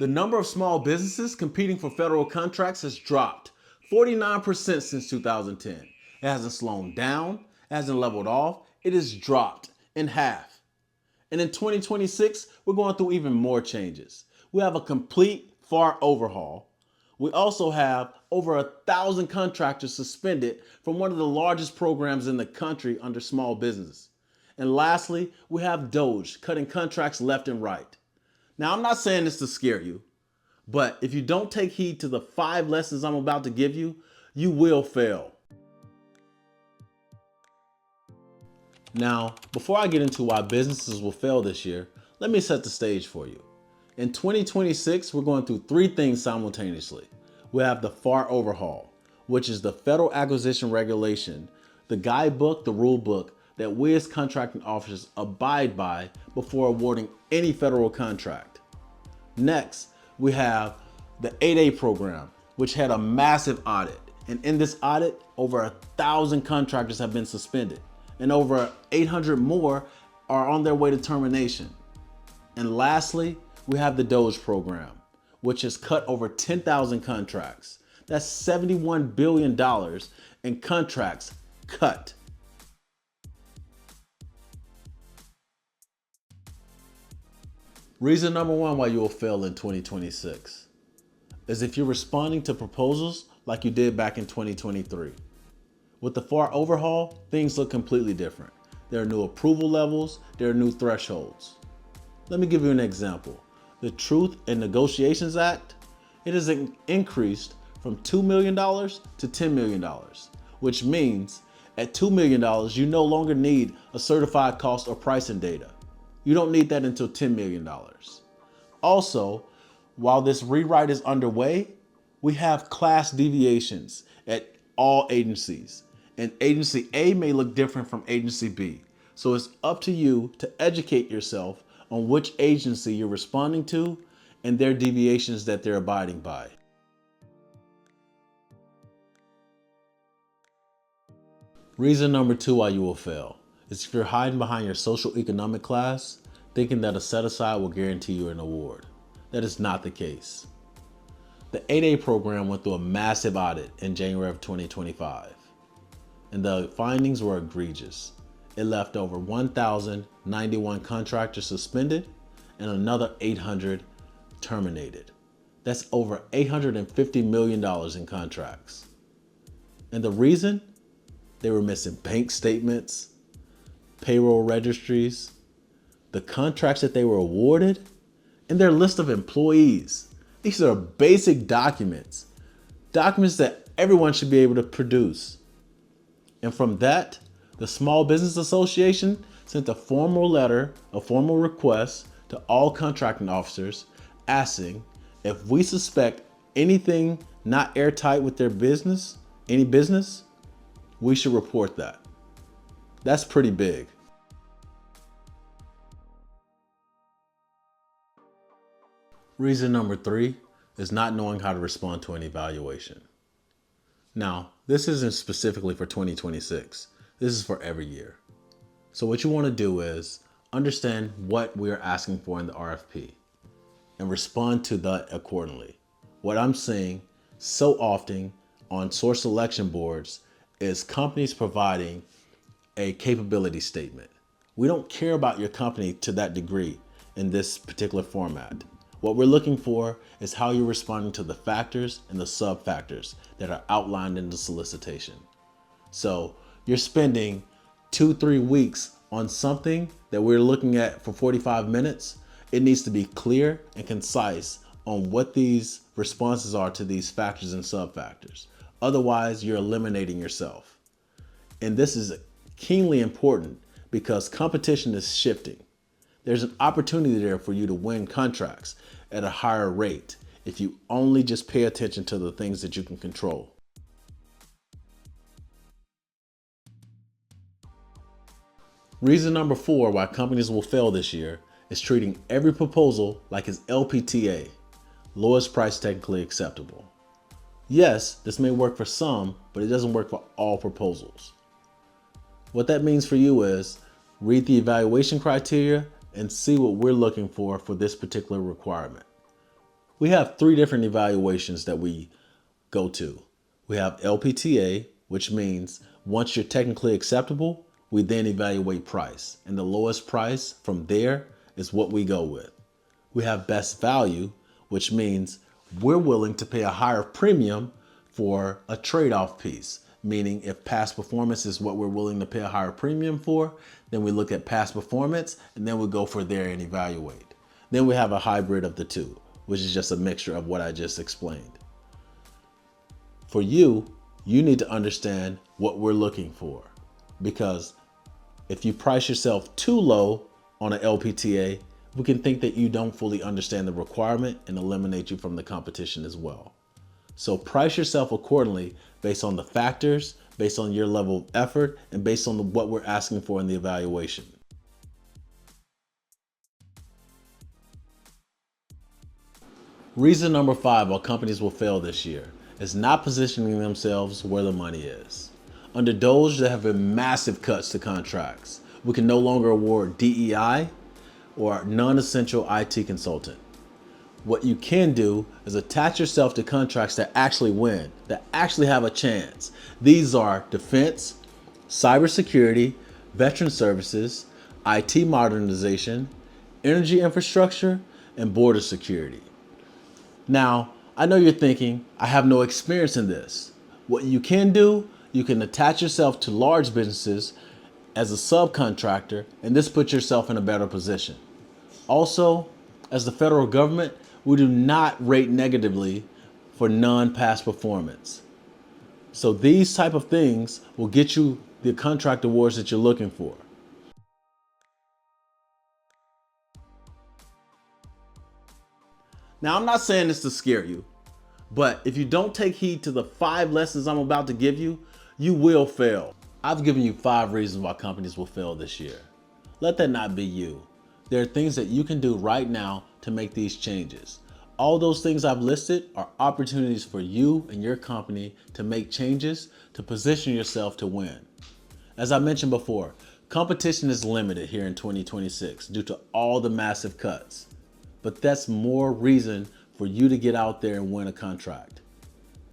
The number of small businesses competing for federal contracts has dropped 49% since 2010. It hasn't slowed down, it hasn't leveled off, it has dropped in half. And in 2026, we're going through even more changes. We have a complete FAR overhaul. We also have over 1,000 contractors suspended from one of the largest programs in the country under small business. And lastly, we have DOGE cutting contracts left and right. Now, I'm not saying this to scare you, but if you don't take heed to the 5 lessons I'm about to give you, you will fail. Now, before I get into why businesses will fail this year, let me set the stage for you. In 2026, we're going through 3 things simultaneously. We have the FAR overhaul, which is the Federal Acquisition Regulation, the guidebook, the rule book that we as contracting officers abide by before awarding any federal contract. Next, we have the 8A program, which had a massive audit. And in this audit, over 1,000 contractors have been suspended, and over 800 more are on their way to termination. And lastly, we have the DOGE program, which has cut over 10,000 contracts. That's $71 billion in contracts cut. Reason number 1 why you will fail in 2026 is if you're responding to proposals like you did back in 2023. With the FAR overhaul, things look completely different. There are new approval levels, there are new thresholds. Let me give you an example. The Truth in Negotiations Act, it has increased from $2 million to $10 million, which means at $2 million, you no longer need a certified cost or pricing data. You don't need that until $10 million. Also, while this rewrite is underway, we have class deviations at all agencies, and agency A may look different from agency B. So it's up to you to educate yourself on which agency you're responding to and their deviations that they're abiding by. Reason number 2 why you will fail is if you're hiding behind your social economic class, thinking that a set aside will guarantee you an award. That is not the case. The 8A program went through a massive audit in January of 2025, and the findings were egregious. It left over 1,091 contractors suspended and another 800 terminated. That's over $850 million in contracts. And the reason? They were missing bank statements, payroll registries, the contracts that they were awarded, and their list of employees. These are basic documents that everyone should be able to produce. And from that, the Small Business Association sent a formal letter, a formal request to all contracting officers asking if we suspect anything not airtight with their business, any business, we should report that. That's pretty big. Reason number 3 is not knowing how to respond to an evaluation. Now, this isn't specifically for 2026. This is for every year. So what you want to do is understand what we are asking for in the RFP and respond to that accordingly. What I'm seeing so often on source selection boards is companies providing a capability statement. We don't care about your company to that degree in this particular format. What we're looking for is how you're responding to the factors and the sub-factors that are outlined in the solicitation. So you're spending 2-3 weeks on something that we're looking at for 45 minutes. It needs to be clear and concise on what these responses are to these factors and sub-factors. Otherwise, you're eliminating yourself. And this is keenly important because competition is shifting. There's an opportunity there for you to win contracts at a higher rate if you only just pay attention to the things that you can control. Reason number 4 why companies will fail this year is treating every proposal like it's LPTA, lowest price technically acceptable. Yes, this may work for some, but it doesn't work for all proposals. What that means for you is read the evaluation criteria and see what we're looking for this particular requirement. We have three different evaluations that we go to. We have LPTA, which means once you're technically acceptable, we then evaluate price. And the lowest price from there is what we go with. We have best value, which means we're willing to pay a higher premium for a trade-off piece. Meaning if past performance is what we're willing to pay a higher premium for, then we look at past performance and then we go for there and evaluate. Then we have a hybrid of the two, which is just a mixture of what I just explained. For you, you need to understand what we're looking for, because if you price yourself too low on an LPTA, we can think that you don't fully understand the requirement and eliminate you from the competition as well. So price yourself accordingly based on the factors, based on your level of effort, and based on what we're asking for in the evaluation. Reason number 5 why companies will fail this year is not positioning themselves where the money is. Under DOGE, there have been massive cuts to contracts. We can no longer award DEI or non-essential IT consultant. What you can do is attach yourself to contracts that actually win, that actually have a chance. These are defense, cybersecurity, veteran services, IT modernization, energy infrastructure, and border security. Now, I know you're thinking, I have no experience in this. What you can do, you can attach yourself to large businesses as a subcontractor, and this puts yourself in a better position. Also, as the federal government, we do not rate negatively for non-past performance. So these type of things will get you the contract awards that you're looking for. Now, I'm not saying this to scare you, but if you don't take heed to the 5 lessons I'm about to give you, you will fail. I've given you 5 reasons why companies will fail this year. Let that not be you. There are things that you can do right now to make these changes. All those things I've listed are opportunities for you and your company to make changes to position yourself to win. As I mentioned before, competition is limited here in 2026 due to all the massive cuts. But that's more reason for you to get out there and win a contract.